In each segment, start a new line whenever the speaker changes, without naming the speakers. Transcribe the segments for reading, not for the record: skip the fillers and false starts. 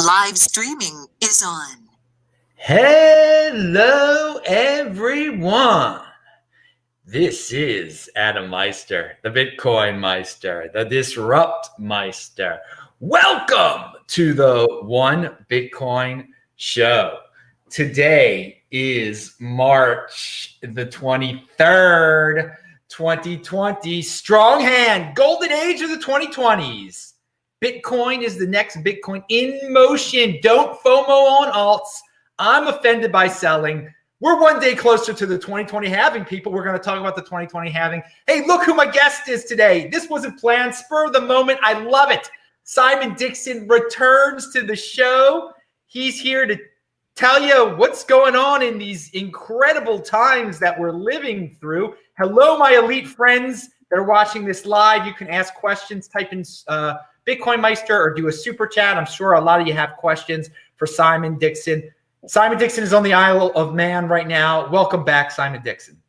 Live streaming is on.
Hello, everyone. This is Adam Meister, the Bitcoin Meister, the Disrupt Meister. Welcome to the One Bitcoin Show. Today is March the 23rd, 2020. Strong hand, golden age of the 2020s. Bitcoin is the next Bitcoin in motion. Don't FOMO on alts. I'm offended by selling. We're one day closer to the 2020 halving, people. We're going to talk about the 2020 halving. Hey, look who my guest is today. This wasn't planned. Spur of the moment. I love it. Simon Dixon returns to the show. He's here to tell you what's going on in these incredible times that we're living through. Hello, my elite friends that are watching this live. You can ask questions. Type in Bitcoin Meister or do a super chat. I'm sure a lot of you have questions for Simon Dixon. Simon Dixon is on the Isle of Man right now. Welcome back, Simon Dixon.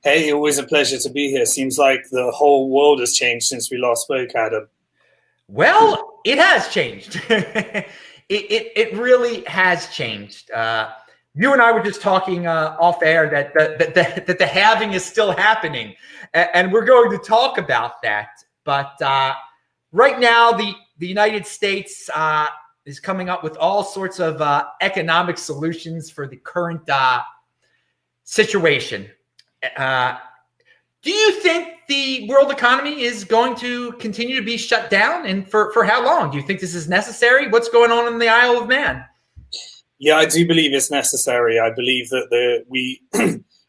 Hey, always a pleasure to be here. Seems like the whole world has changed since we last spoke, Adam.
Well, it has changed. it really has changed. You and I were just talking off air that the halving is still happening, and we're going to talk about that. But right now, the United States is coming up with all sorts of economic solutions for the current situation. Do you think the world economy is going to continue to be shut down? And for how long? Do you think this is necessary? What's going on in the Isle of Man?
Yeah, I do believe it's necessary. I believe that we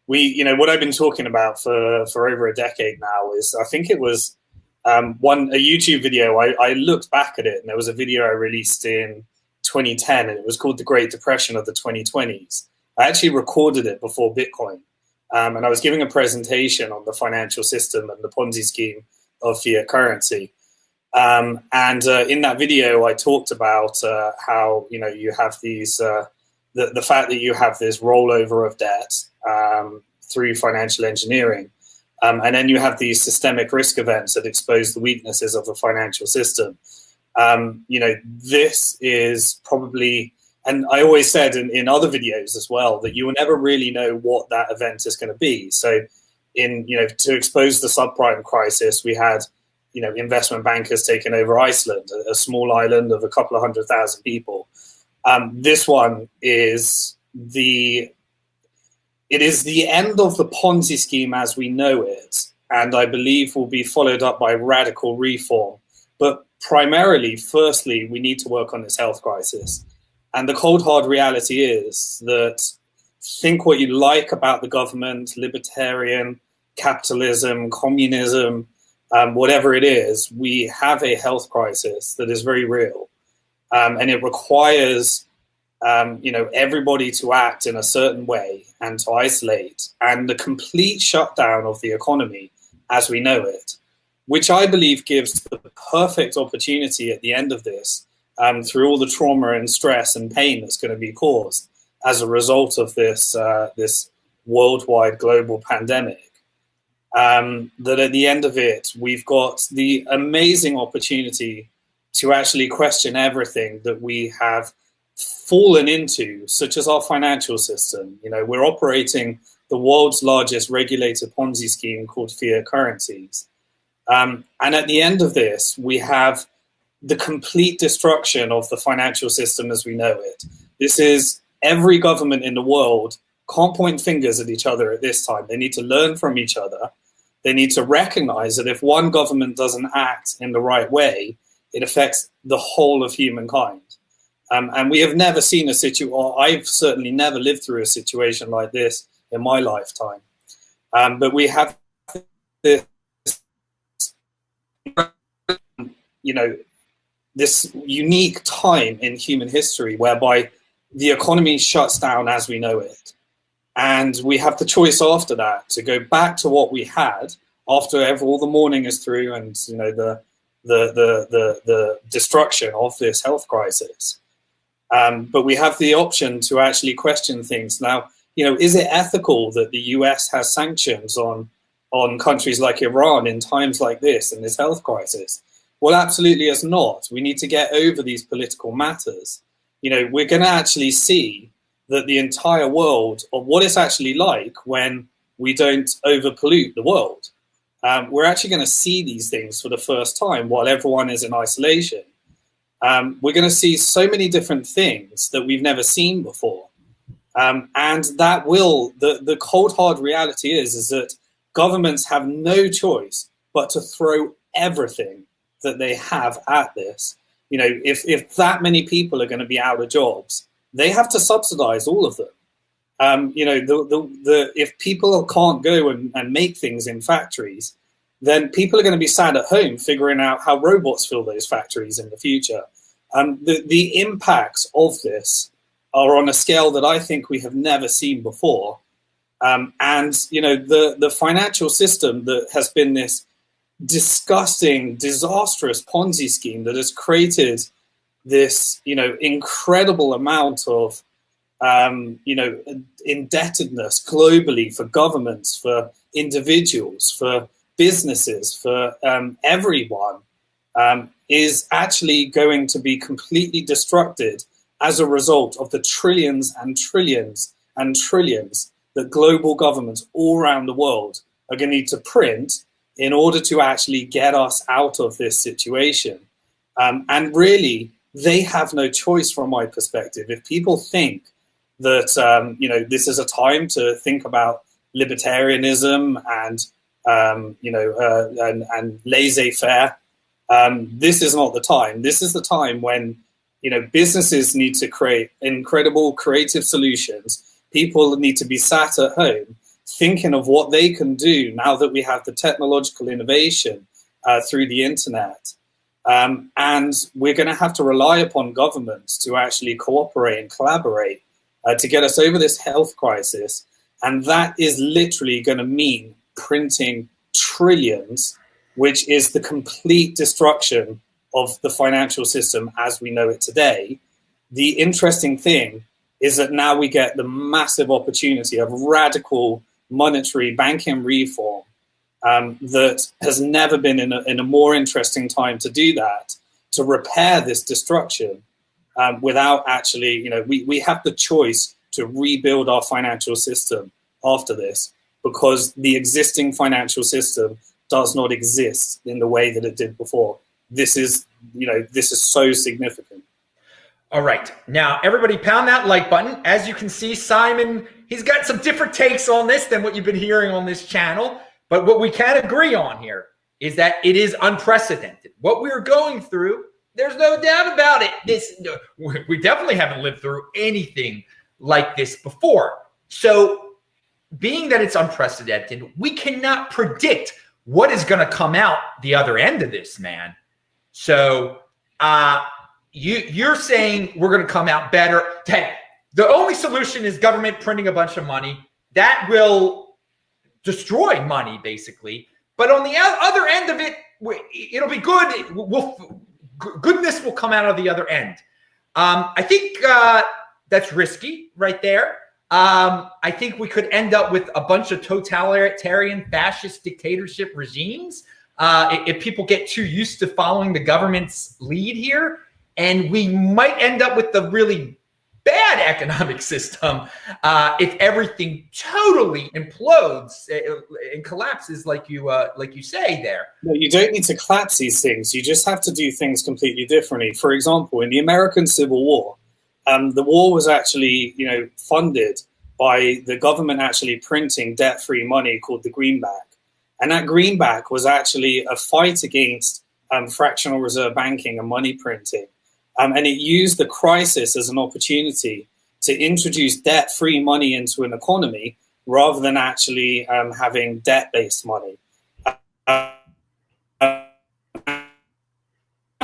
what I've been talking about for over a decade now is, I think it was a YouTube video. I looked back at it, and there was a video I released in 2010, and it was called The Great Depression of the 2020s. I actually recorded it before Bitcoin, and I was giving a presentation on the financial system and the Ponzi scheme of fiat currency. And in that video, I talked about how you have these the fact that you have this rollover of debt through financial engineering. And then you have these systemic risk events that expose the weaknesses of the financial system. This is probably, and I always said in other videos as well, that you will never really know what that event is going to be. So to expose the subprime crisis, we had, investment bankers taking over Iceland, a small island of a couple of 100,000 people. This one is It is the end of the Ponzi scheme as we know it, and I believe will be followed up by radical reform. But primarily, firstly, we need to work on this health crisis. And the cold, hard reality is that, think what you like about the government, libertarian, capitalism, communism, whatever it is, we have a health crisis that is very real. And it requires everybody to act in a certain way and to isolate, and the complete shutdown of the economy as we know it, which I believe gives the perfect opportunity at the end of this, through all the trauma and stress and pain that's going to be caused as a result of this worldwide global pandemic, that at the end of it, we've got the amazing opportunity to actually question everything that we have fallen into, such as our financial system. We're operating the world's largest regulated Ponzi scheme called fiat currencies. And at the end of this, we have the complete destruction of the financial system as we know it. This is every government in the world can't point fingers at each other at this time. They need to learn from each other. They need to recognize that if one government doesn't act in the right way, it affects the whole of humankind. And we have never seen a situation, or I've certainly never lived through a situation like this in my lifetime. But we have this, this unique time in human history whereby the economy shuts down as we know it. And we have the choice after that to go back to what we had after all the mourning is through, and the destruction of this health crisis. But we have the option to actually question things. Now, is it ethical that the US has sanctions on countries like Iran in times like this and this health crisis? Well, absolutely it's not. We need to get over these political matters. we're going to actually see that the entire world, or what it's actually like when we don't overpollute the world. We're actually going to see these things for the first time while everyone is in isolation. We're going to see so many different things that we've never seen before. And that the cold hard reality is that governments have no choice but to throw everything that they have at this. If that many people are going to be out of jobs, they have to subsidize all of them. If people can't go and make things in factories, then people are going to be sat at home figuring out how robots fill those factories in the future. The impacts of this are on a scale that I think we have never seen before. The financial system that has been this disgusting, disastrous Ponzi scheme that has created this, incredible amount of, indebtedness globally for governments, for individuals, for businesses, for everyone, is actually going to be completely destructed as a result of the trillions and trillions and trillions that global governments all around the world are going to need to print in order to actually get us out of this situation. And really, they have no choice from my perspective. If people think that, this is a time to think about libertarianism and laissez-faire, this is not the time. This is the time when, businesses need to create incredible creative solutions. People need to be sat at home thinking of what they can do now that we have the technological innovation through the internet. And we're going to have to rely upon governments to actually cooperate and collaborate to get us over this health crisis. And that is literally going to mean printing trillions, which is the complete destruction of the financial system as we know it today. The interesting thing is that now we get the massive opportunity of radical monetary banking reform that has never been in a more interesting time to do that, to repair this destruction without actually, we have the choice to rebuild our financial system after this, because the existing financial system does not exist in the way that it did before. This is so significant.
All right. Now, everybody pound that like button. As you can see, Simon, he's got some different takes on this than what you've been hearing on this channel. But what we can agree on here is that it is unprecedented. What we're going through, there's no doubt about it. We definitely haven't lived through anything like this before. So being that it's unprecedented, we cannot predict what is going to come out the other end of this, man. So you're saying we're going to come out better. Hey, the only solution is government printing a bunch of money. That will destroy money, basically. But on the other end of it, it'll be good. Goodness will come out of the other end. I think that's risky right there. I think we could end up with a bunch of totalitarian fascist dictatorship regimes if people get too used to following the government's lead here. And we might end up with the really bad economic system if everything totally implodes and collapses like you say there.
No, you don't need to collapse these things. You just have to do things completely differently. For example, in the American Civil War, the war was actually, funded by the government actually printing debt-free money called the greenback. And that greenback was actually a fight against fractional reserve banking and money printing. And it used the crisis as an opportunity to introduce debt-free money into an economy rather than actually having debt-based money. The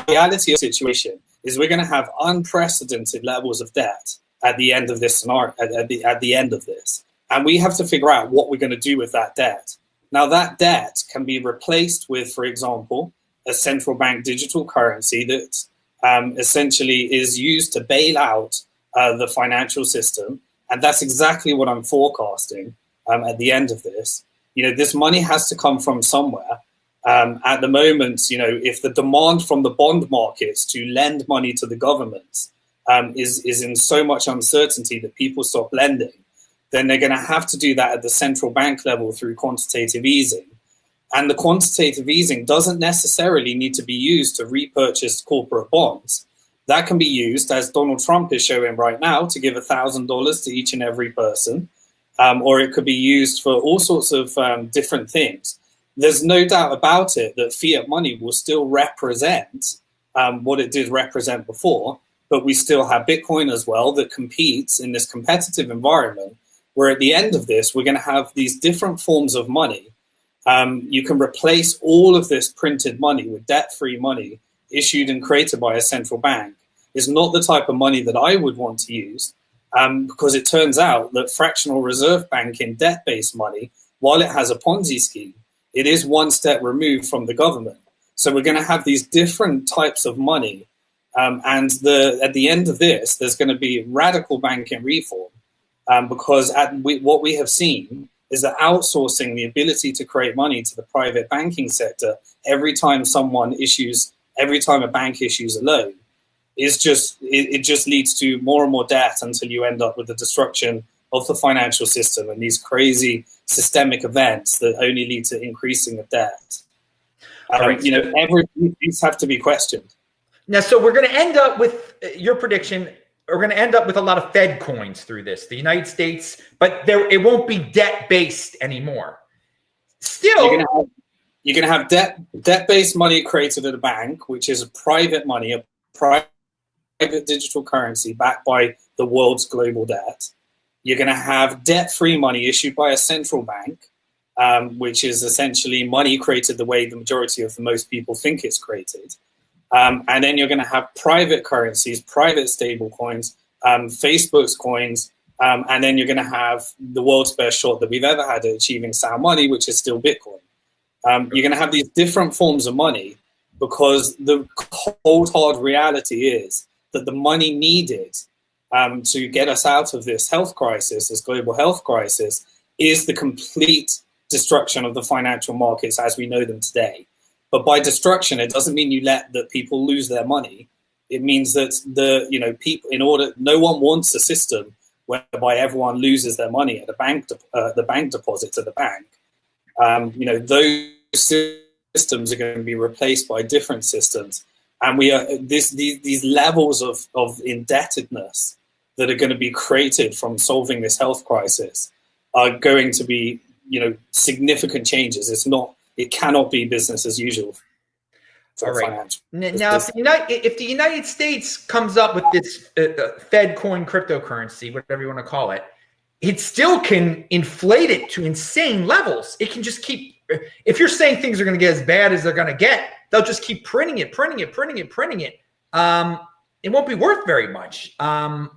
reality of the situation is we're going to have unprecedented levels of debt at the end of this scenario, at the end of this. And we have to figure out what we're going to do with that debt. Now, that debt can be replaced with, for example, a central bank digital currency that essentially is used to bail out the financial system. And that's exactly what I'm forecasting at the end of this. This money has to come from somewhere. At the moment, if the demand from the bond markets to lend money to the governments is in so much uncertainty that people stop lending, then they're going to have to do that at the central bank level through quantitative easing. And the quantitative easing doesn't necessarily need to be used to repurchase corporate bonds. That can be used, as Donald Trump is showing right now, to give $1,000 to each and every person, or it could be used for all sorts of different things. There's no doubt about it that fiat money will still represent what it did represent before, but we still have Bitcoin as well that competes in this competitive environment, where at the end of this, we're going to have these different forms of money. You can replace all of this printed money with debt-free money issued and created by a central bank. Is not the type of money that I would want to use, because it turns out that fractional reserve banking debt-based money, while it has a Ponzi scheme, it is one step removed from the government. So we're going to have these different types of money. And at the end of this, there's going to be radical banking reform, because what we have seen is that outsourcing the ability to create money to the private banking sector every time a bank issues a loan is it just leads to more and more debt until you end up with the destruction of the financial system and these crazy systemic events that only lead to increasing of debt.
Right.
These have to be questioned.
Now, so we're going to end up with your prediction. We're going to end up with a lot of Fed coins through this, the United States, but it won't be debt-based anymore. Still,
you're going to have debt-based money created at a bank, which is a private money, a private digital currency backed by the world's global debt. You're going to have debt-free money issued by a central bank, which is essentially money created the way the majority of most people think it's created. And then you're going to have private currencies, private stable coins, Facebook's coins, and then you're going to have the world's best shot that we've ever had at achieving sound money, which is still Bitcoin. You're going to have these different forms of money because the cold, hard reality is that the money needed to get us out of this health crisis, this global health crisis, is the complete destruction of the financial markets as we know them today. But by destruction, it doesn't mean you let the people lose their money. It means that people, no one wants a system whereby everyone loses their money at the bank deposit at the bank. Those systems are going to be replaced by different systems, and we are these levels of indebtedness that are going to be created from solving this health crisis are going to be significant changes. It cannot be business as usual.
All right. Now, if the United States comes up with this Fed coin cryptocurrency, whatever you want to call it, it still can inflate it to insane levels. It can just keep. If you're saying things are going to get as bad as they're going to get, they'll just keep printing it. It won't be worth very much. I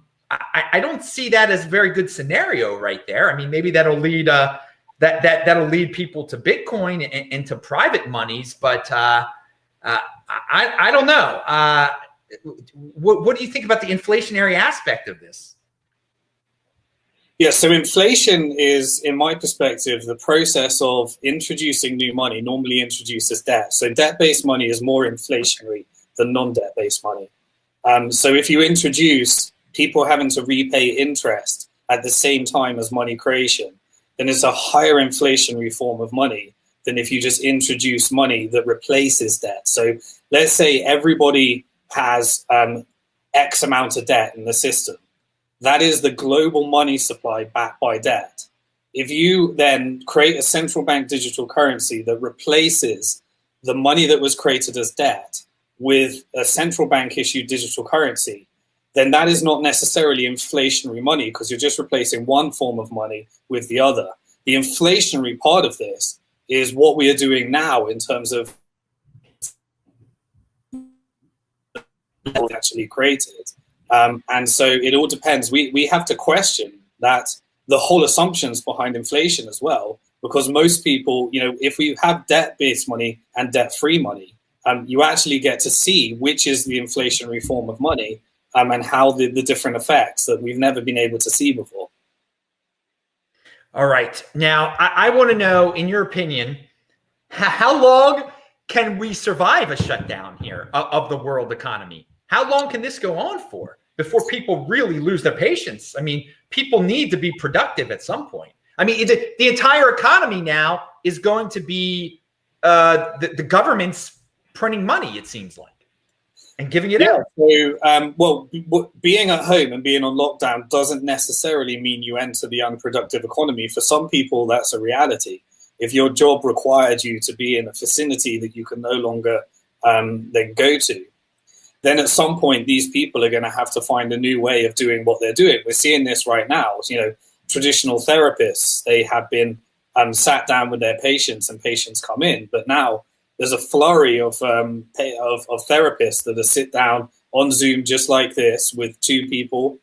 don't see that as a very good scenario right there. I mean, maybe that'll lead. That'll lead people to Bitcoin and to private monies, but I don't know. What do you think about the inflationary aspect of this?
Yeah, so inflation is, in my perspective, the process of introducing new money normally introduces debt. So debt-based money is more inflationary than non-debt-based money. So if you introduce people having to repay interest at the same time as money creation, then it's a higher inflationary form of money than if you just introduce money that replaces debt. So let's say everybody has X amount of debt in the system. That is the global money supply backed by debt. If you then create a central bank digital currency that replaces the money that was created as debt with a central bank issued digital currency, then that is not necessarily inflationary money because you're just replacing one form of money with the other. The inflationary part of this is what we are doing now in terms of actually created. And so it all depends. We have to question that the whole assumptions behind inflation as well, because most people, if we have debt-based money and debt-free money, you actually get to see which is the inflationary form of money and how the different effects that we've never been able to see before.
All right. Now, I want to know, in your opinion, how long can we survive a shutdown here of the world economy? How long can this go on for before people really lose their patience. I mean, people need to be productive at some point. I mean, the entire economy now is going to be the government's printing money, it seems like, and giving it out.
So, being at home and being on lockdown doesn't necessarily mean you enter the unproductive economy. For some people, that's a reality. If your job required you to be in a vicinity that you can no longer then go to, then at some point these people are going to have to find a new way of doing what they're doing. We're seeing this right now. You know, traditional therapists, they have been sat down with their patients and patients come in, but now there's a flurry of therapists that are sit down on Zoom just like this with two people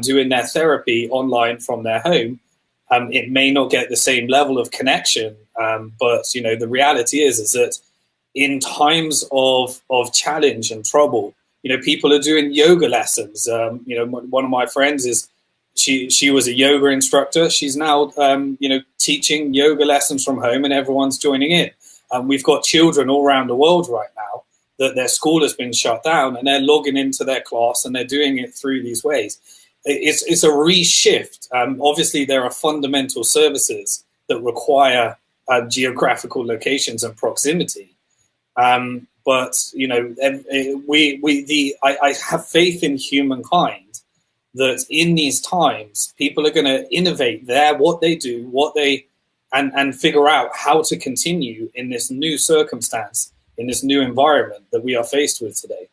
doing their therapy online from their home. It may not get the same level of connection, but you know, the reality is that in times of challenge and trouble, you know, people are doing yoga lessons. You know, one of my friends is she was a yoga instructor. She's now you know, teaching yoga lessons from home, and everyone's joining in. We've got children all around the world right now that their school has been shut down, and they're logging into their class and they're doing it through these ways. It's a reshift. Obviously, there are fundamental services that require geographical locations and proximity. But you know, I have faith in humankind that in these times, people are going to innovate what they do, and figure out how to continue in this new circumstance, in this new environment that we are faced with today.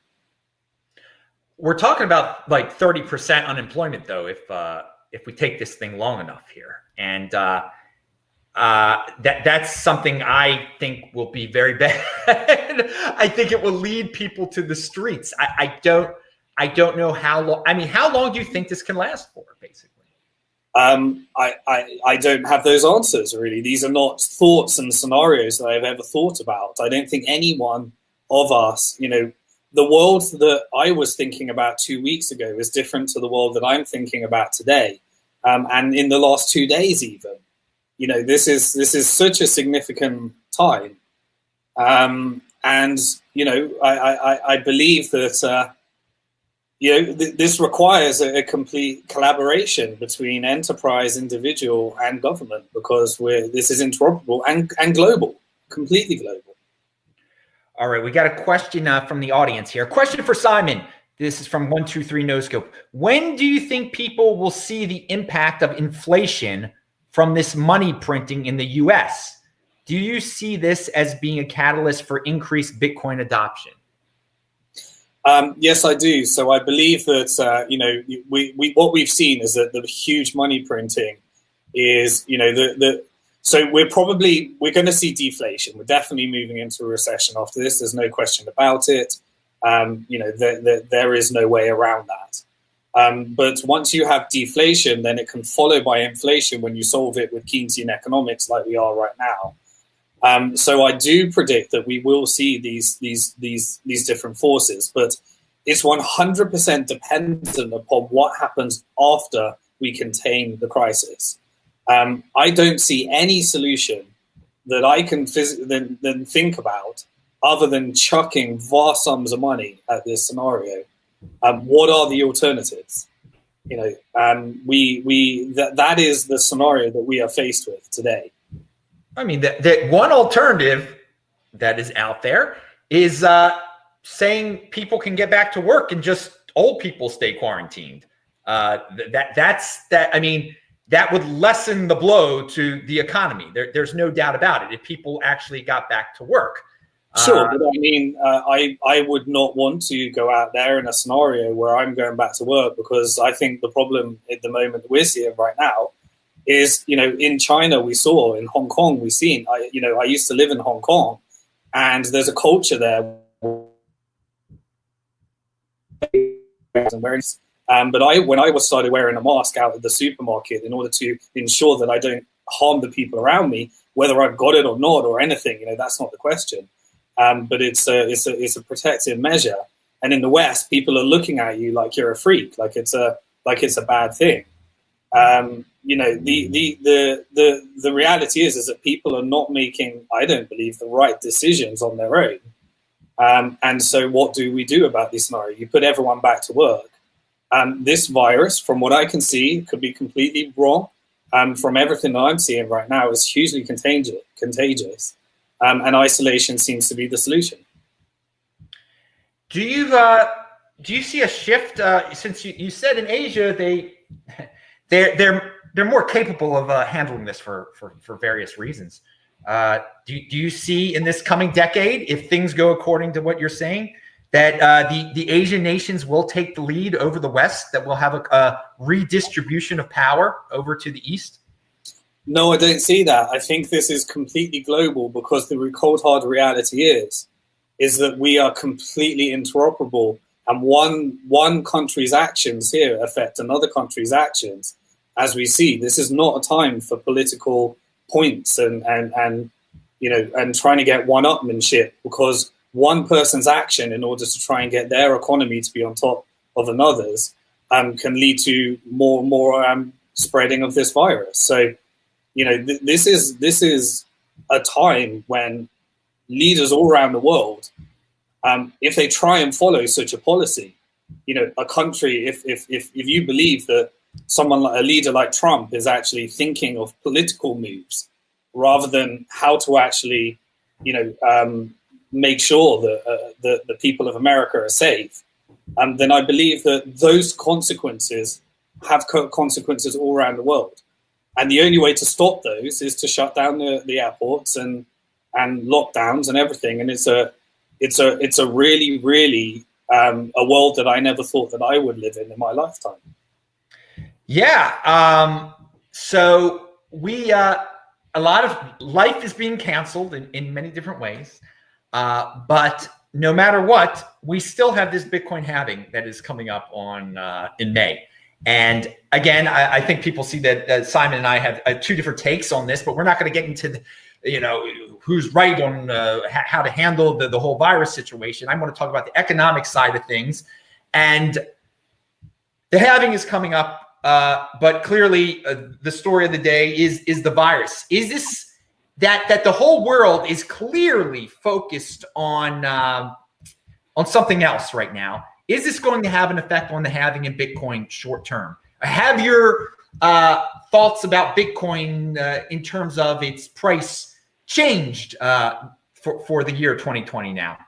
We're talking about like 30% unemployment, though, if we take this thing long enough here, and that's something I think will be very bad. I think it will lead people to the streets. I don't know how long. I mean, how long do you think this can last for, basically?
I don't have those answers, really. These are not thoughts and scenarios that I've ever thought about. I don't think any one of us, you know, the world that I was thinking about 2 weeks ago is different to the world that I'm thinking about today. And in the last 2 days, even, you know, this is such a significant time. And, you know, I believe that, you know, this requires a complete collaboration between enterprise, individual, and government, because this is interoperable and global, completely global.
All right, we got a question from the audience here. A question for Simon. This is from 123 No Scope. When do you think people will see the impact of inflation from this money printing in the U.S.? Do you see this as being a catalyst for increased Bitcoin adoption?
Yes, I do. So I believe that, you know, what we've seen is that the huge money printing is, you know, so we're going to see deflation. We're definitely moving into a recession after this. There's no question about it. You know, there is no way around that. But once you have deflation, then it can follow by inflation when you solve it with Keynesian economics like we are right now. So I do predict that we will see these different forces, but it's 100% dependent upon what happens after we contain the crisis. I don't see any solution that I can then think about other than chucking vast sums of money at this scenario. What are the alternatives? You know, that is the scenario that we are faced with today.
I mean, that one alternative that is out there is saying people can get back to work and just old people stay quarantined. That's that. I mean, that would lessen the blow to the economy. There's no doubt about it. If people actually got back to work.
Sure, but I mean, I would not want to go out there in a scenario where I'm going back to work, because I think the problem at the moment that we're seeing right now is, you know, in China we saw, in Hong Kong we've seen. I used to live in Hong Kong, and there's a culture there. But when I started wearing a mask out at the supermarket in order to ensure that I don't harm the people around me, whether I've got it or not or anything, you know, that's not the question. But it's a protective measure. And in the West, people are looking at you like you're a freak, like it's a bad thing. You know, the reality is that people are not making, I don't believe, the right decisions on their own. And so what do we do about this scenario? You put everyone back to work. This virus, from what I can see, could be completely wrong. From everything that I'm seeing right now, is hugely contagious, and isolation seems to be the solution.
Do you see a shift since you said in Asia they're more capable of handling this for various reasons? Do you see in this coming decade, if things go according to what you're saying, that the Asian nations will take the lead over the West, that we'll have a redistribution of power over to the East?
No, I don't see that. I think this is completely global, because the cold hard reality is that we are completely interoperable, and one country's actions here affect another country's actions. As we see, this is not a time for political points and trying to get one-upmanship, because one person's action in order to try and get their economy to be on top of another's can lead to more spreading of this virus. So, this is a time when leaders all around the world, if they try and follow such a policy, a country, if you believe that someone like a leader like Trump is actually thinking of political moves rather than how to actually, make sure that the people of America are safe, then I believe that those consequences have consequences all around the world. And the only way to stop those is to shut down the airports and lockdowns and everything. And it's a really, really a world that I never thought that I would live in my lifetime.
Yeah. So a lot of life is being canceled in many different ways. But no matter what, we still have this Bitcoin halving that is coming up in May. And again, I think people see that Simon and I have two different takes on this, but we're not going to get into who's right on how to handle the whole virus situation. I want to talk about the economic side of things. And the halving is coming up, but clearly the story of the day is the virus. Is this that the whole world is clearly focused on something else right now? Is this going to have an effect on the halving in Bitcoin short term? Have your thoughts about Bitcoin in terms of its price changed for the year 2020 now?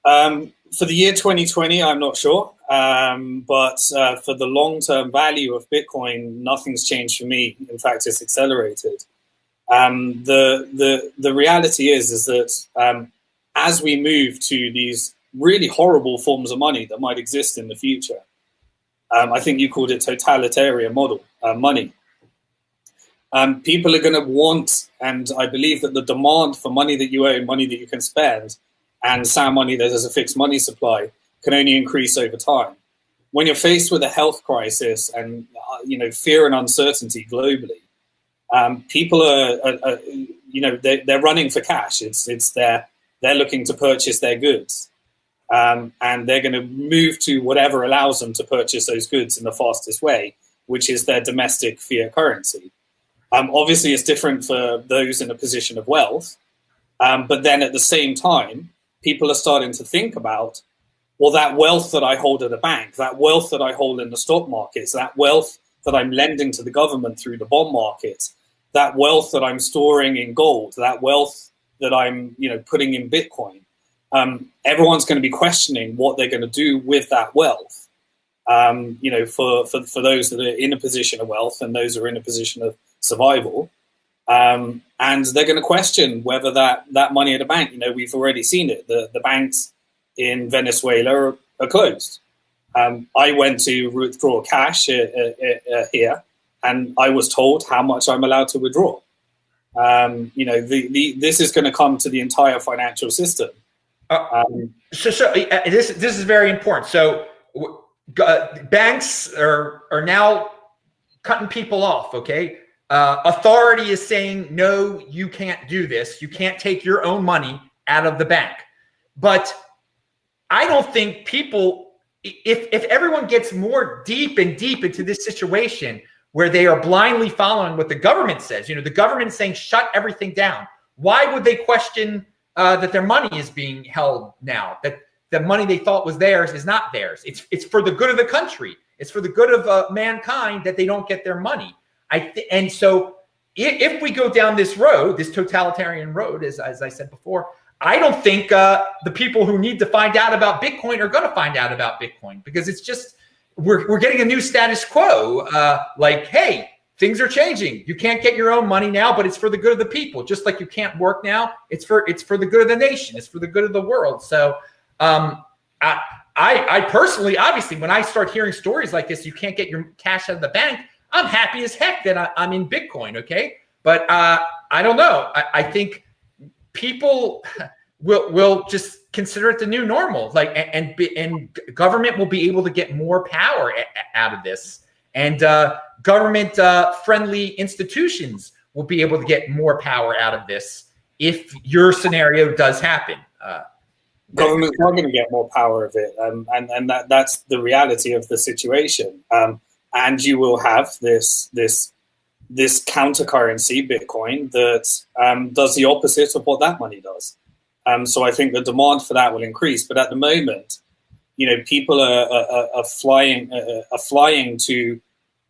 For the year 2020, I'm not sure. But for the long-term value of Bitcoin, nothing's changed for me. In fact, it's accelerated. The reality is that as we move to these really horrible forms of money that might exist in the future, I think you called it totalitarian model money. People are going to want, and I believe that the demand for money that you own, money that you can spend, and sound money that has a fixed money supply can only increase over time. When you're faced with a health crisis and fear and uncertainty globally, people are they're running for cash. They're looking to purchase their goods, and they're going to move to whatever allows them to purchase those goods in the fastest way, which is their domestic fiat currency. Obviously, it's different for those in a position of wealth, but then at the same time, people are starting to think about, well, that wealth that I hold at a bank, that wealth that I hold in the stock markets, that wealth that I'm lending to the government through the bond market, that wealth that I'm storing in gold, that wealth that I'm putting in Bitcoin, everyone's going to be questioning what they're going to do with that wealth. For those that are in a position of wealth and those who are in a position of survival, and they're going to question whether that money at a bank, we've already seen it. The banks in Venezuela are closed. I went to withdraw cash here, and I was told how much I'm allowed to withdraw. This is going to come to the entire financial system.
This is very important. So banks are now cutting people off. Okay, authority is saying no, you can't do this. You can't take your own money out of the bank. But I don't think people, if everyone gets more deep and deep into this situation where they are blindly following what the government says, the government is saying shut everything down. Why would they question that their money is being held now? That the money they thought was theirs is not theirs. It's for the good of the country. It's for the good of mankind that they don't get their money. And so if we go down this road, this totalitarian road, as I said before, I don't think the people who need to find out about Bitcoin are going to find out about Bitcoin, because it's just we're getting a new status quo. Like, hey, things are changing. You can't get your own money now, but it's for the good of the people. Just like you can't work now, it's for the good of the nation. It's for the good of the world. So I personally, obviously, when I start hearing stories like this, you can't get your cash out of the bank, I'm happy as heck that I'm in Bitcoin. Okay, but I don't know. I think people will just consider it the new normal. Like, and government will be able to get more power out of this, and government friendly institutions will be able to get more power out of this if your scenario does happen.
Government's not going to get more power of it, and that's the reality of the situation. And you will have this countercurrency, Bitcoin, that does the opposite of what that money does. So I think the demand for that will increase. But at the moment, people are flying to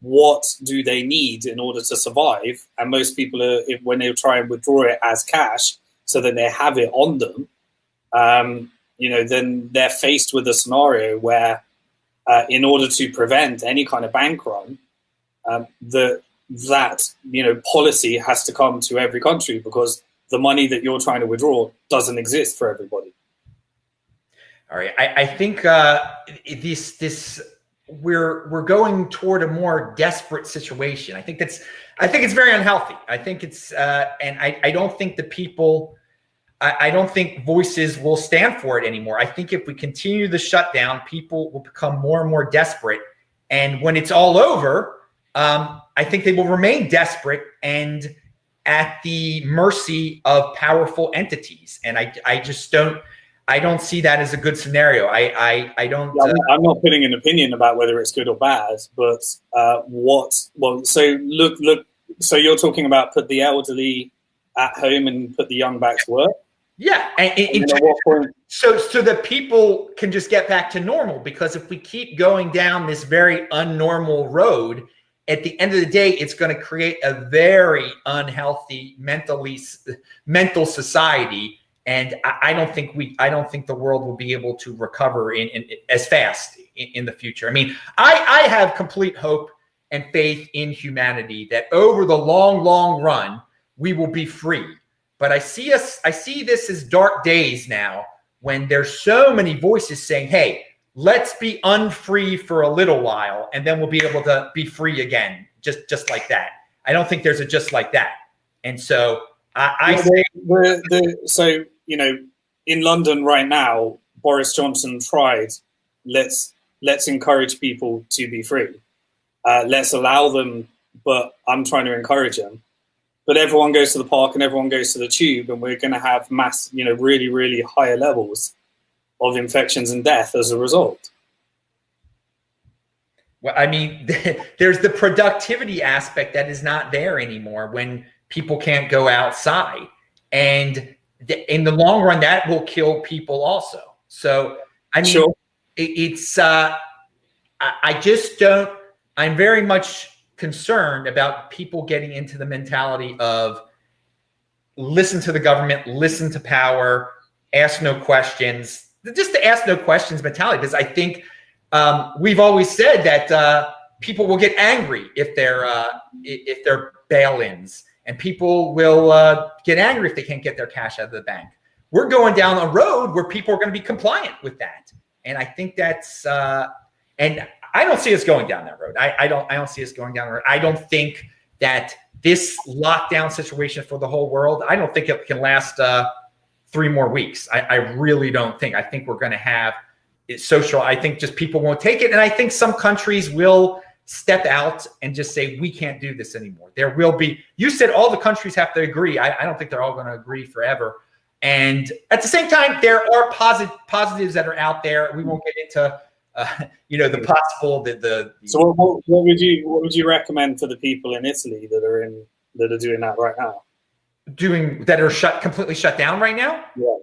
what do they need in order to survive, and most people are, when they try and withdraw it as cash, so that they have it on them. Then they're faced with a scenario where, in order to prevent any kind of bank run, that policy has to come to every country, because the money that you're trying to withdraw doesn't exist for everybody.
All right, I think we're going toward a more desperate situation. I think it's very unhealthy. I think it's and I don't think the people. I don't think voices will stand for it anymore. I think if we continue the shutdown, people will become more and more desperate. And when it's all over, I think they will remain desperate and at the mercy of powerful entities. And I just don't see that as a good scenario. I don't.
I'm not putting an opinion about whether it's good or bad, but so look. So you're talking about put the elderly at home and put the young back to work.
Yeah, so that people can just get back to normal. Because if we keep going down this very unnormal road, at the end of the day, it's going to create a very unhealthy mental society, and I don't think the world will be able to recover in as fast in the future. I mean, I have complete hope and faith in humanity that over the long run we will be free. But I see this as dark days now, when there's so many voices saying, hey, let's be unfree for a little while, and then we'll be able to be free again, just like that. I don't think there's a just like that. And so
so in London right now, Boris Johnson tried, let's encourage people to be free. Let's allow them, but I'm trying to encourage them. But everyone goes to the park and everyone goes to the tube, and we're going to have really, really higher levels of infections and death as a result.
Well, I mean, there's the productivity aspect that is not there anymore when people can't go outside. And in the long run, that will kill people also. So, I mean, sure. I'm very much concerned about people getting into the mentality of listen to the government, listen to power, ask no questions, just the ask no questions mentality. Because I think we've always said that people will get angry if they're bail-ins, and people will get angry if they can't get their cash out of the bank. We're going down a road where people are going to be compliant with that. And I think that's and I don't see us going down that road. I don't see us going down that road. I don't think that this lockdown situation for the whole world, I don't think it can last 3 more weeks. I really don't think. I think we're going to have social. I think just people won't take it. And I think some countries will step out and just say, we can't do this anymore. There will be, you said all the countries have to agree. I don't think they're all going to agree forever. And at the same time, there are positives that are out there. We won't get into the possible
So what would you recommend for the people in Italy that are doing that right now?
That are completely shut down right now?
Yeah.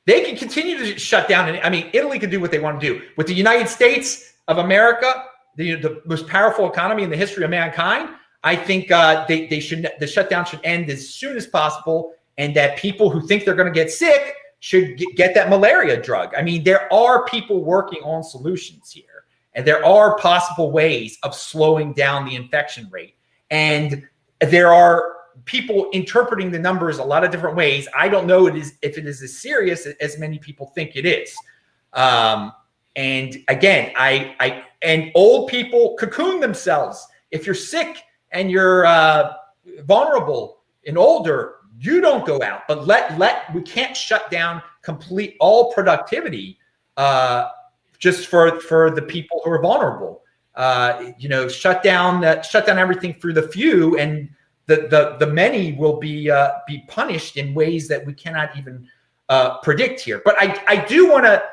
They can continue to shut down. And I mean, Italy can do what they want to do. With the United States of America, the most powerful economy in the history of mankind, I think the shutdown should end as soon as possible, and that people who think they're going to get sick should get that malaria drug. I mean, there are people working on solutions here, and there are possible ways of slowing down the infection rate. And there are people interpreting the numbers a lot of different ways. I don't know if it is as serious as many people think it is. And again, and old people cocoon themselves. If you're sick and you're vulnerable and older, you don't go out. But we can't shut down all productivity just for the people who are vulnerable. Shut down everything through the few, and the many will be punished in ways that we cannot even predict here. But I do want to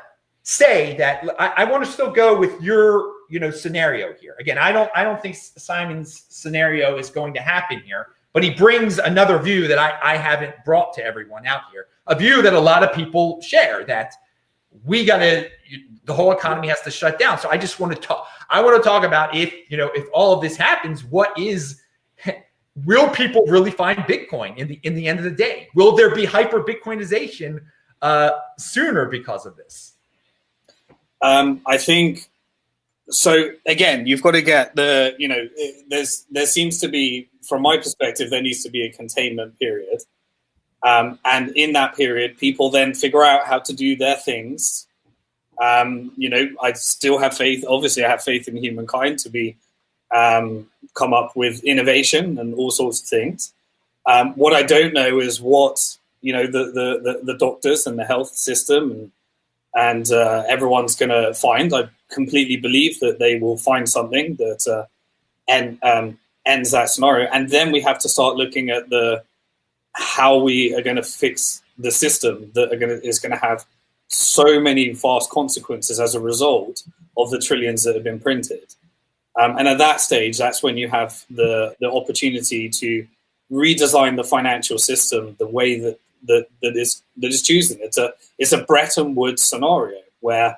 say that I want to still go with your scenario here. Again, I don't think Simon's scenario is going to happen here, but he brings another view that I haven't brought to everyone out here, a view that a lot of people share, that the whole economy has to shut down. So I just want to talk. I want to talk about if all of this happens, will people really find Bitcoin in the end of the day? Will there be hyper Bitcoinization sooner because of this?
I think so. Again, you've got to get there seems to be, from my perspective, there needs to be a containment period. And in that period, people then figure out how to do their things. I still have faith. Obviously, I have faith in humankind to be come up with innovation and all sorts of things. What I don't know is what the doctors and the health system and everyone's going to find. I completely believe that they will find something that ends that scenario, and then we have to start looking at how we are going to fix the system that is going to have so many vast consequences as a result of the trillions that have been printed. And at that stage, that's when you have the opportunity to redesign the financial system the way that is choosing. It's a Bretton Woods scenario where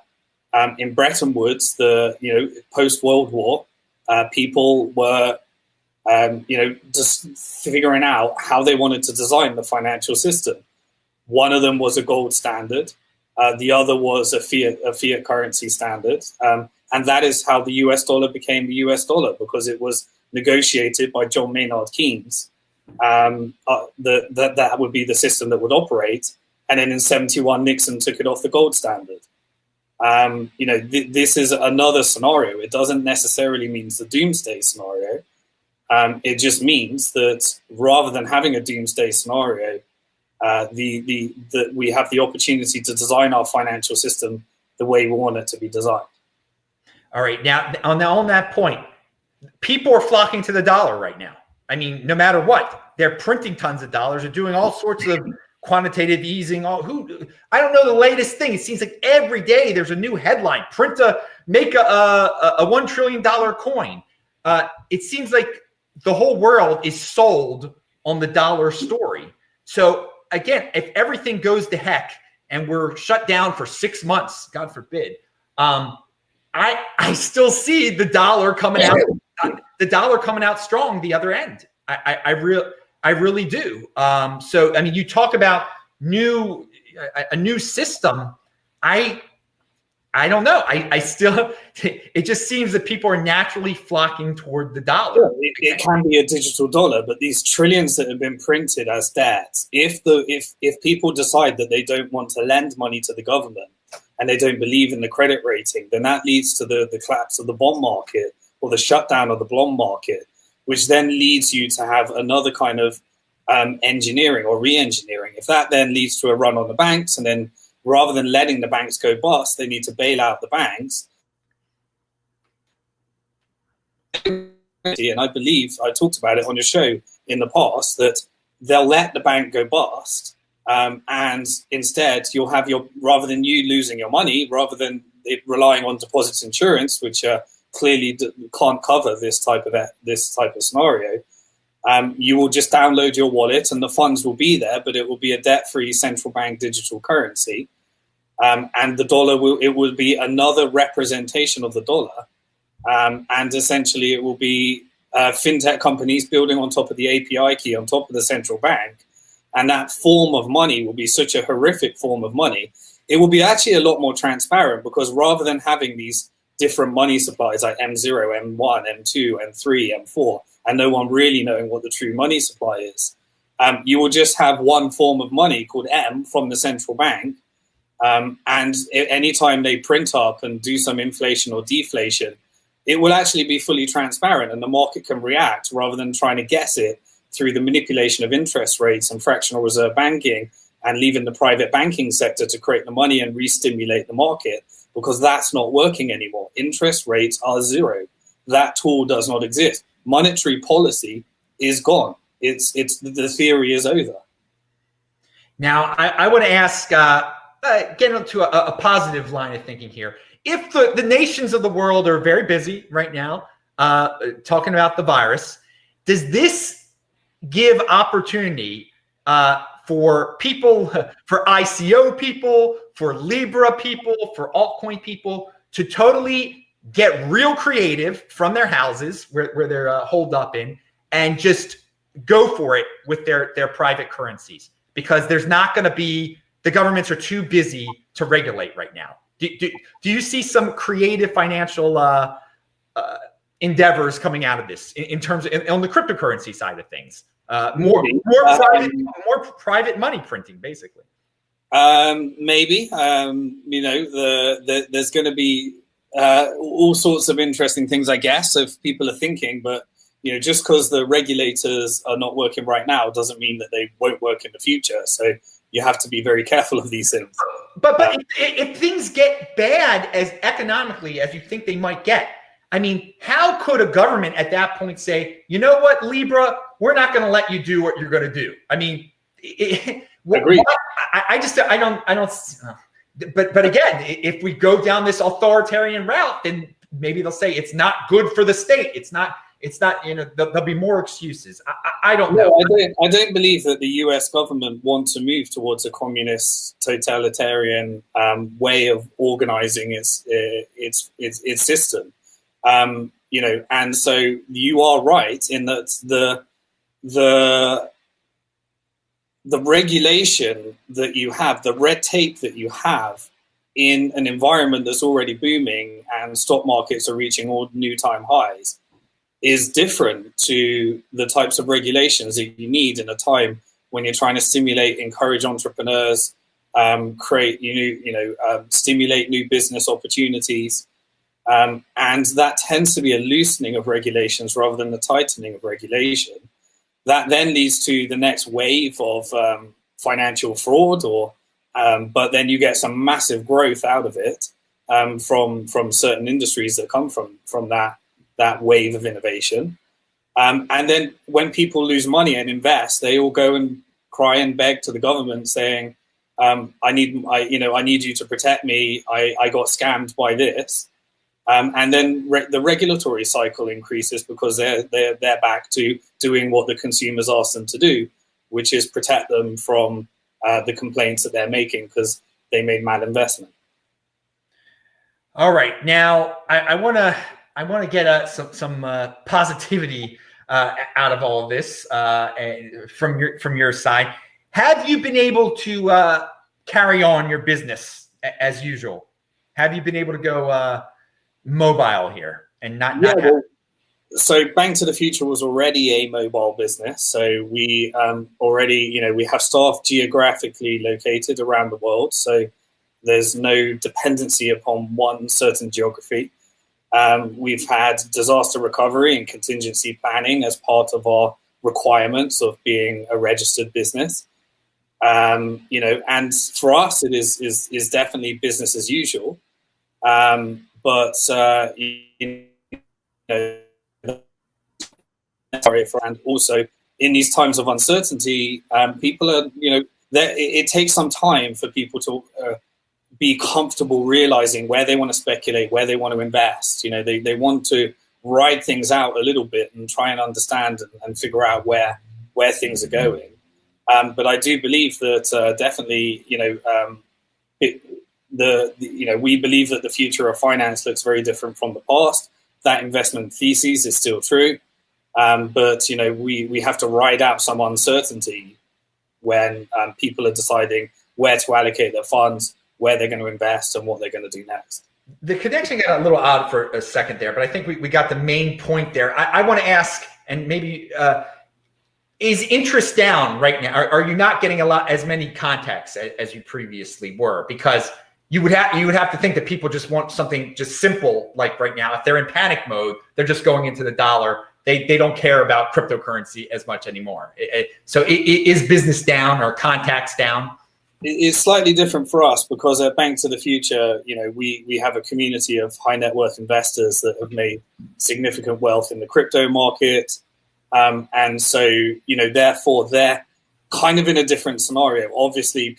in Bretton Woods, post World War, people were just figuring out how they wanted to design the financial system. One of them was a gold standard. The other was a fiat currency standard. And that is how the US dollar became the US dollar, because it was negotiated by John Maynard Keynes. That would be the system that would operate. And then in 1971, Nixon took it off the gold standard. This is another scenario. It doesn't necessarily mean the doomsday scenario. It just means that rather than having a doomsday scenario, we have the opportunity to design our financial system the way we want it to be designed.
All right. Now on that point, people are flocking to the dollar right now. I mean, no matter what, they're printing tons of dollars. They're doing all sorts of quantitative easing. I don't know the latest thing. It seems like every day there's a new headline. Make a $1 trillion coin. It seems like the whole world is sold on the dollar story. So again, if everything goes to heck and we're shut down for 6 months, God forbid, I still see the dollar coming out. The dollar coming out strong the other end. I really do. So I mean, you talk about a new system. I don't know. I still, it just seems that people are naturally flocking toward the dollar.
Yeah, it can be a digital dollar, but these trillions that have been printed as debt, if people decide that they don't want to lend money to the government and they don't believe in the credit rating, then that leads to the collapse of the bond market or the shutdown of the bond market, which then leads you to have another kind of engineering or re-engineering. If that then leads to a run on the banks, and then rather than letting the banks go bust, they need to bail out the banks. And I believe, I talked about it on your show in the past, that they'll let the bank go bust. And instead, you'll have rather than you losing your money, rather than it relying on deposits insurance, which clearly can't cover this type of scenario, you will just download your wallet and the funds will be there, but it will be a debt-free central bank digital currency. and the dollar will be another representation of the dollar, and essentially it will be fintech companies building on top of the API key, on top of the central bank, and that form of money will be such a horrific form of money. It will be actually a lot more transparent, because rather than having these different money supplies like M0, M1, M2, M3, M4, and no one really knowing what the true money supply is, you will just have one form of money called M from the central bank. And anytime they print up and do some inflation or deflation, it will actually be fully transparent, and the market can react rather than trying to guess it through the manipulation of interest rates and fractional reserve banking, and leaving the private banking sector to create the money and re-stimulate the market, because that's not working anymore. Interest rates are zero. That tool does not exist. Monetary policy is gone. It's the theory is over.
Now, I want to ask, get into a positive line of thinking here. If the nations of the world are very busy right now talking about the virus, does this give opportunity for people, for ICO people, for Libra people, for altcoin people to totally get real creative from their houses where they're holed up in, and just go for it with their private currencies? Because there's not going to be, the governments are too busy to regulate right now. Do you see some creative financial endeavors coming out of this in terms of on the cryptocurrency side of things? More private money printing, basically.
Maybe. There's going to be all sorts of interesting things, I guess, if people are thinking. But just because the regulators are not working right now doesn't mean that they won't work in the future. So you have to be very careful of these things.
But if things get bad as economically as you think they might get, I mean, how could a government at that point say, you know what, Libra, we're not going to let you do what you're going to do? I mean,
Agreed.
I don't. But again, if we go down this authoritarian route, then maybe they'll say it's not good for the state. It's not. There'll be more excuses. I don't know.
I don't believe that the U.S. government wants to move towards a communist, totalitarian way of organizing its system. And so you are right in that the regulation that you have, the red tape that you have in an environment that's already booming and stock markets are reaching all new time highs, is different to the types of regulations that you need in a time when you're trying to stimulate, encourage entrepreneurs, create stimulate new business opportunities. And that tends to be a loosening of regulations rather than the tightening of regulation. That then leads to the next wave of financial fraud, but then you get some massive growth out of it from certain industries that come from that wave of innovation. And then when people lose money and invest, they all go and cry and beg to the government saying, I need you to protect me. I got scammed by this. And then the regulatory cycle increases because they're back to doing what the consumers ask them to do, which is protect them from the complaints that they're making because they made malinvestment.
All right, now I want to get some positivity out of all of this from your side. Have you been able to carry on your business as usual? Have you been able to go mobile here and not
so Bank to the Future was already a mobile business, so we already we have staff geographically located around the world, so there's no dependency upon one certain geography. We've had disaster recovery and contingency planning as part of our requirements of being a registered business. And for us it is definitely business as usual. But and also in these times of uncertainty, people are it takes some time for people to be comfortable realizing where they want to speculate, where they want to invest. They want to ride things out a little bit and try and understand and figure out where things are going. But I do believe that definitely we believe that the future of finance looks very different from the past. That investment thesis is still true, but we have to ride out some uncertainty when people are deciding where to allocate their funds, where they're going to invest, and what they're going to do next.
The connection got a little odd for a second there, but I think we got the main point there. I want to ask, and maybe is interest down right now? Are you not getting as many contacts as you previously were? Because you would have to think that people just want something just simple, like right now. If they're in panic mode, they're just going into the dollar. They don't care about cryptocurrency as much anymore. So is business down or contacts down?
It's slightly different for us because at Bank to the Future, we have a community of high net worth investors that have made significant wealth in the crypto market. And so, therefore, they're kind of in a different scenario. Obviously,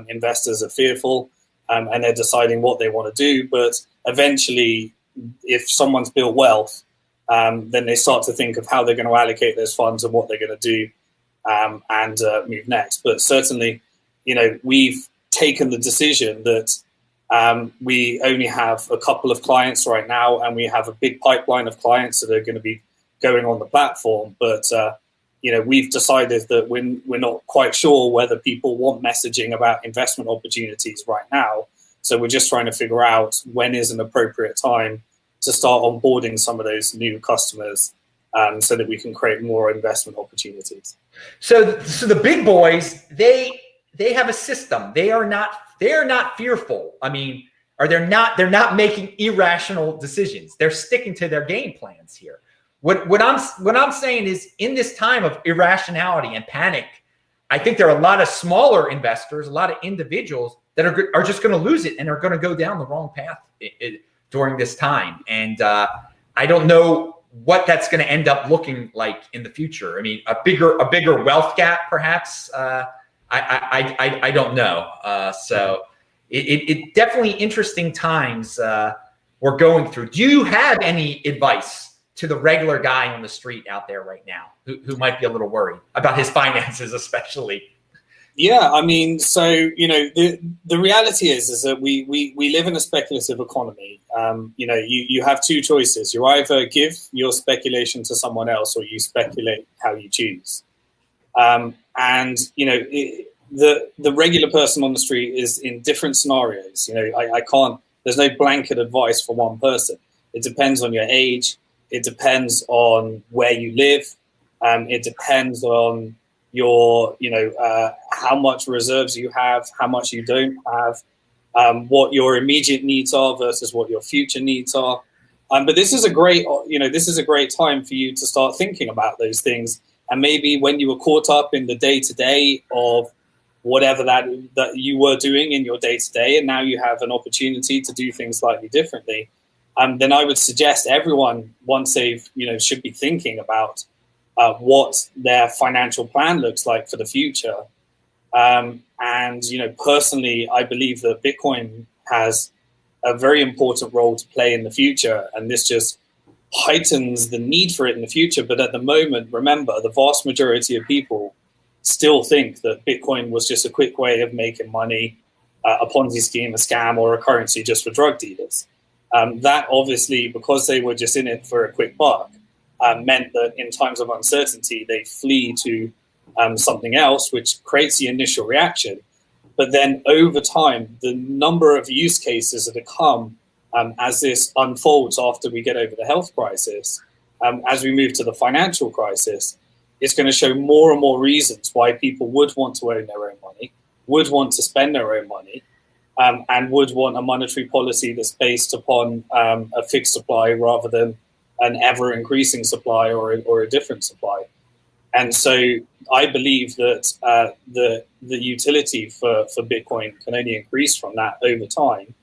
investors are fearful and they're deciding what they want to do. But eventually, if someone's built wealth, then they start to think of how they're going to allocate those funds and what they're going to do and move next. But certainly, we've taken the decision that we only have a couple of clients right now, and we have a big pipeline of clients that are going to be going on the platform. But, we've decided that we're not quite sure whether people want messaging about investment opportunities right now. So we're just trying to figure out when is an appropriate time to start onboarding some of those new customers so that we can create more investment opportunities.
So the big boys, they have a system. They are not fearful. I mean, they're not making irrational decisions. They're sticking to their game plans here. What I'm saying is, in this time of irrationality and panic, I think there are a lot of smaller investors, a lot of individuals that are just going to lose it and are going to go down the wrong path during this time. And I don't know what that's going to end up looking like in the future. I mean, a bigger wealth gap, perhaps. I don't know. So it definitely interesting times we're going through. Do you have any advice to the regular guy on the street out there right now who might be a little worried about his finances, especially?
Yeah, I mean, so, the reality is that we live in a speculative economy. You have two choices. You either give your speculation to someone else or you speculate how you choose. The regular person on the street is in different scenarios. There's no blanket advice for one person. It depends on your age. It depends on where you live. It depends on your, how much reserves you have, how much you don't have, what your immediate needs are versus what your future needs are. But this is a great time for you to start thinking about those things. And maybe when you were caught up in the day-to-day of whatever that you were doing in your day-to-day, and now you have an opportunity to do things slightly differently, then I would suggest everyone, once they've, should be thinking about what their financial plan looks like for the future. Personally, I believe that Bitcoin has a very important role to play in the future, and this just heightens the need for it in the future. But at the moment, remember, the vast majority of people still think that Bitcoin was just a quick way of making money, a Ponzi scheme, a scam, or a currency just for drug dealers. That obviously, because they were just in it for a quick buck, meant that in times of uncertainty, they flee to something else, which creates the initial reaction. But then over time, the number of use cases that come as this unfolds after we get over the health crisis, as we move to the financial crisis, it's going to show more and more reasons why people would want to own their own money, would want to spend their own money, and would want a monetary policy that's based upon a fixed supply rather than an ever-increasing supply or a different supply. And so I believe that the utility for Bitcoin can only increase from that over time.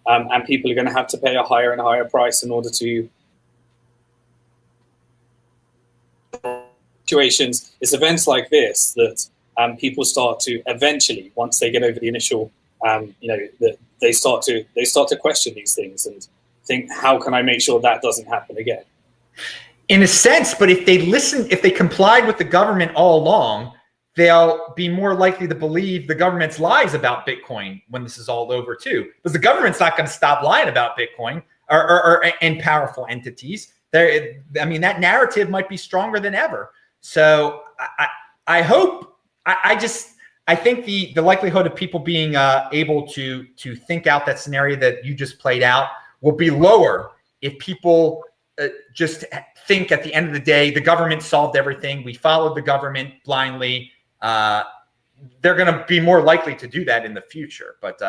And people are going to have to pay a higher and higher price in order to situations. It's events like this that people start to eventually, once they get over the initial, they start to question these things and think, how can I make sure that doesn't happen again?
In a sense, but if they complied with the government all along, they'll be more likely to believe the government's lies about Bitcoin when this is all over too, because the government's not going to stop lying about Bitcoin and powerful entities. There, I mean, that narrative might be stronger than ever. So I hope, I think the likelihood of people being able to think out that scenario that you just played out will be lower if people just think at the end of the day, the government solved everything. We followed the government blindly. They're going to be more likely to do that in the future. But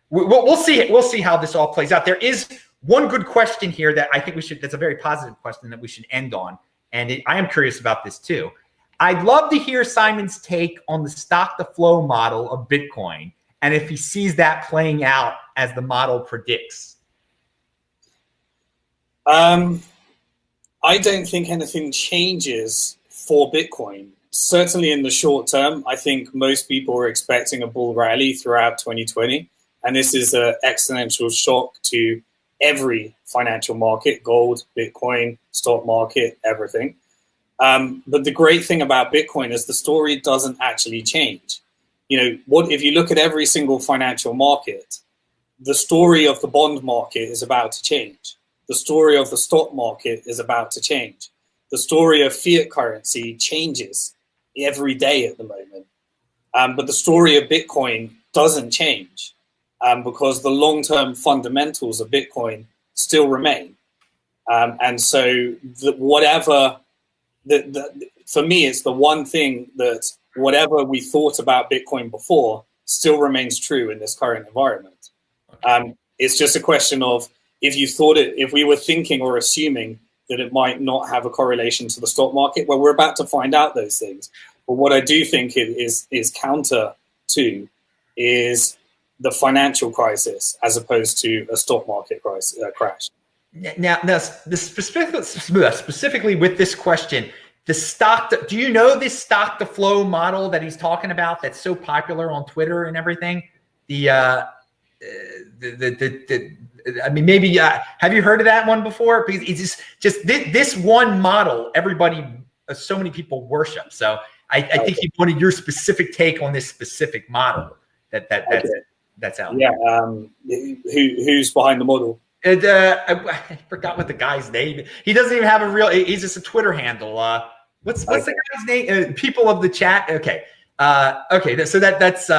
we'll see. We'll see how this all plays out. There is one good question here that I think we should. That's a very positive question that we should end on. And I am curious about this too. I'd love to hear Simon's take on the stock to flow model of Bitcoin, and if he sees that playing out as the model predicts.
I don't think anything changes for Bitcoin. Certainly in the short term, I think most people are expecting a bull rally throughout 2020. And this is an exponential shock to every financial market, gold, Bitcoin, stock market, everything. But the great thing about Bitcoin is the story doesn't actually change. You know, what if you look at every single financial market, the story of the bond market is about to change. The story of the stock market is about to change. The story of fiat currency changes every day at the moment. But the story of Bitcoin doesn't change because the long-term fundamentals of Bitcoin still remain. And so for me, it's the one thing that whatever we thought about Bitcoin before still remains true in this current environment. It's just a question of if we were thinking or assuming that it might not have a correlation to the stock market, well, we're about to find out those things. But what I do think is counter to is the financial crisis as opposed to a stock market crash.
Now specifically with this question, do you know this stock to flow model that he's talking about that's so popular on Twitter and everything? I mean, maybe have you heard of that one before? Because it's just this one model, everybody, so many people worship. So I think he wanted your specific take on this specific model that's out.
Yeah. Who's behind the model?
I forgot what the guy's name is. He doesn't even have a real. He's just a Twitter handle. What's the guy's name? People of the chat. Okay. Okay. So that's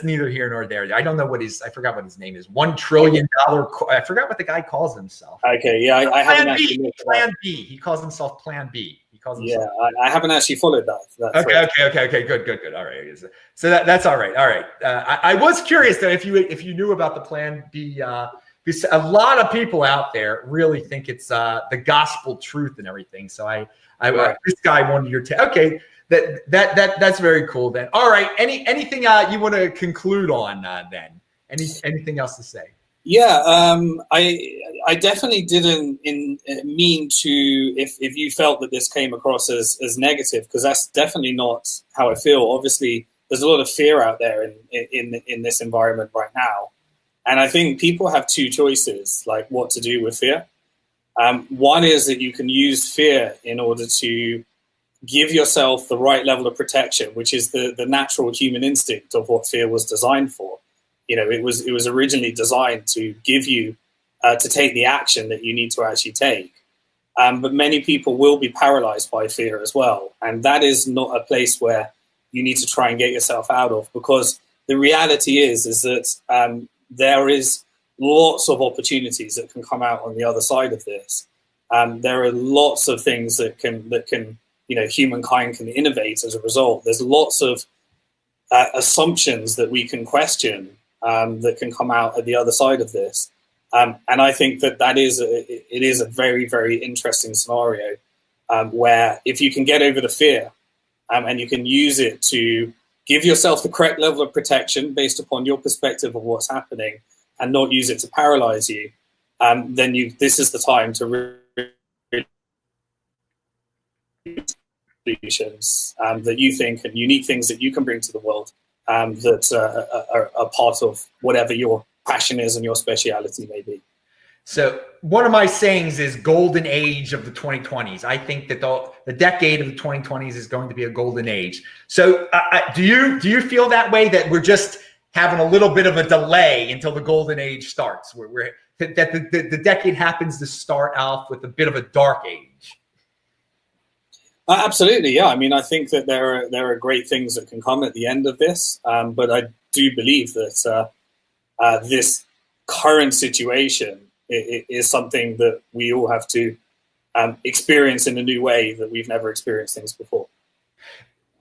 neither here nor there. I don't know I forgot what his name is. $1 trillion. I forgot what the guy calls himself.
Okay. Yeah. I haven't actually.
Plan B. He calls himself Plan B.
Yeah, I haven't actually followed that.
Okay. Good. All right. So that's all right. All right. I was curious though if you knew about the Plan B. Because a lot of people out there really think it's the gospel truth and everything. So this guy wanted your take. Okay, that's very cool then. All right. Anything you want to conclude on then? Anything else to say?
Yeah, I definitely didn't mean to, if you felt that this came across as negative, because that's definitely not how I feel. Obviously, there's a lot of fear out there in this environment right now. And I think people have two choices, like what to do with fear. One is that you can use fear in order to give yourself the right level of protection, which is the natural human instinct of what fear was designed for. You know, it was originally designed to give you to take the action that you need to actually take. But many people will be paralyzed by fear as well. And that is not a place where you need to try and get yourself out of, because the reality is that there is lots of opportunities that can come out on the other side of this. There are lots of things that can humankind can innovate as a result. There's lots of assumptions that we can question that can come out at the other side of this. And I think that is a very, very interesting scenario where if you can get over the fear and you can use it to give yourself the correct level of protection based upon your perspective of what's happening and not use it to paralyze you, then this is the time to really solutions that you think and unique things that you can bring to the world that are part of whatever your passion is and your speciality may be.
So one of my sayings is golden age of the 2020s. I think that the decade of the 2020s is going to be a golden age. So do you feel that way, that we're just having a little bit of a delay until the golden age starts, where the decade happens to start off with a bit of a dark age?
Absolutely, yeah. I mean, I think that there are great things that can come at the end of this, but I do believe that this current situation is something that we all have to experience in a new way that we've never experienced things before.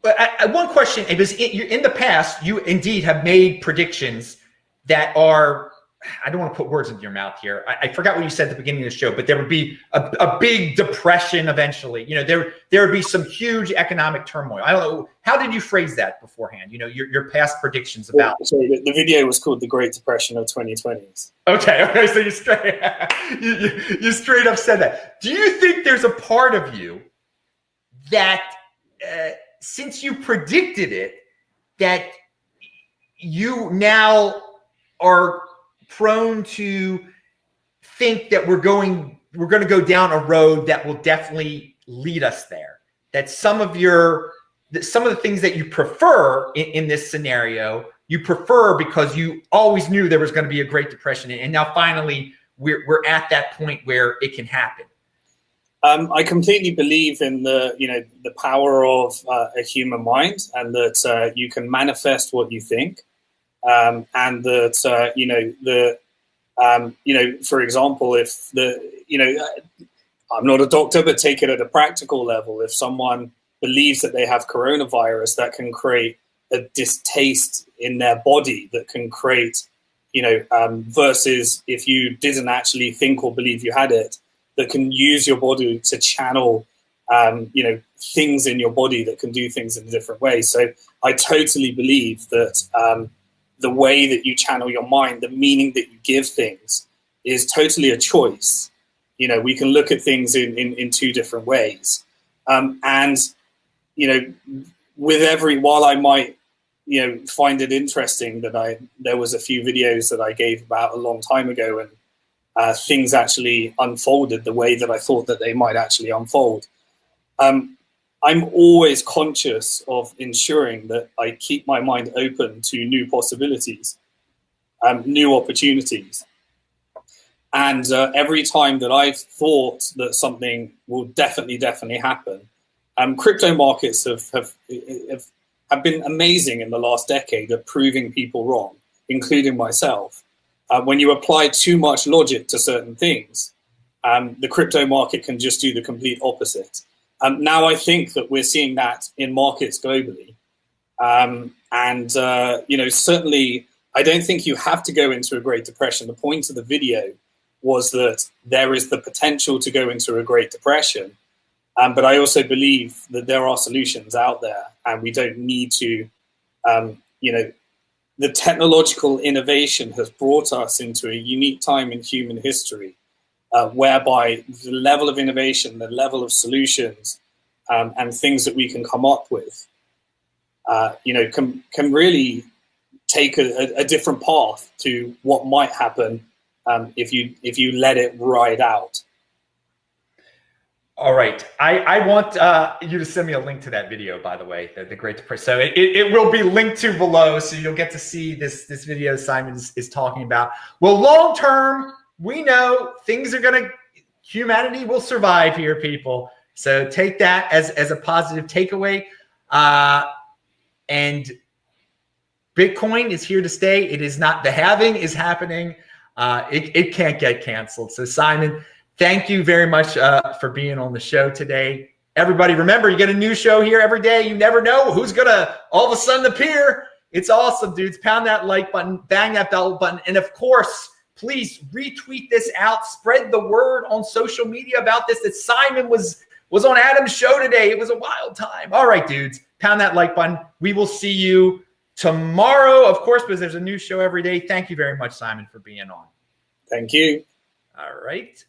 But one question, because in the past, you indeed have made predictions that are, I don't want to put words into your mouth here. I forgot what you said at the beginning of the show, but there would be a big depression eventually. You know, there would be some huge economic turmoil. I don't know. How did you phrase that beforehand? You know, your past predictions about.
So the video was called The Great Depression of 2020s.
Okay. So you straight up said that. Do you think there's a part of you that, since you predicted it, that you now are prone to think that we're going to go down a road that will definitely lead us there? That some of the things that you prefer in this scenario, you prefer because you always knew there was going to be a Great Depression, and now finally we're at that point where it can happen.
I completely believe in the power of a human mind, and that you can manifest what you think, and that for example, if I'm not a doctor, but take it at a practical level. If someone believes that they have coronavirus, that can create a distaste in their body, that can create, versus if you didn't actually think or believe you had it, that can use your body to channel, things in your body that can do things in a different way. So I totally believe that the way that you channel your mind, the meaning that you give things, is totally a choice. We can look at things in two different ways. While I might, find it interesting that there was a few videos that I gave about a long time ago, and things actually unfolded the way that I thought that they might actually unfold. I'm always conscious of ensuring that I keep my mind open to new possibilities, new opportunities. And every time that I've thought that something will definitely happen, crypto markets have been amazing in the last decade at proving people wrong, including myself. When you apply too much logic to certain things, the crypto market can just do the complete opposite. Now I think that we're seeing that in markets globally. Certainly I don't think you have to go into a Great Depression. The point of the video was that there is the potential to go into a Great Depression. But I also believe that there are solutions out there, and we don't need to, the technological innovation has brought us into a unique time in human history, whereby the level of innovation, the level of solutions, and things that we can come up with, can really take a different path to what might happen if you let it ride out.
All right. I want you to send me a link to that video, by the way, the Great Depression. So it will be linked to below, so you'll get to see this video Simon is talking about. Well, long term, we know humanity will survive here, people. So take that as a positive takeaway. And Bitcoin is here to stay. It is not, the halving is happening. It can't get canceled. So Simon, thank you very much for being on the show today. Everybody, remember, you get a new show here every day. You never know who's going to all of a sudden appear. It's awesome, dudes. Pound that like button, bang that bell button. And of course, please retweet this out. Spread the word on social media about this, that Simon was on Adam's show today. It was a wild time. All right, dudes, pound that like button. We will see you tomorrow, of course, because there's a new show every day. Thank you very much, Simon, for being on.
Thank you.
All right.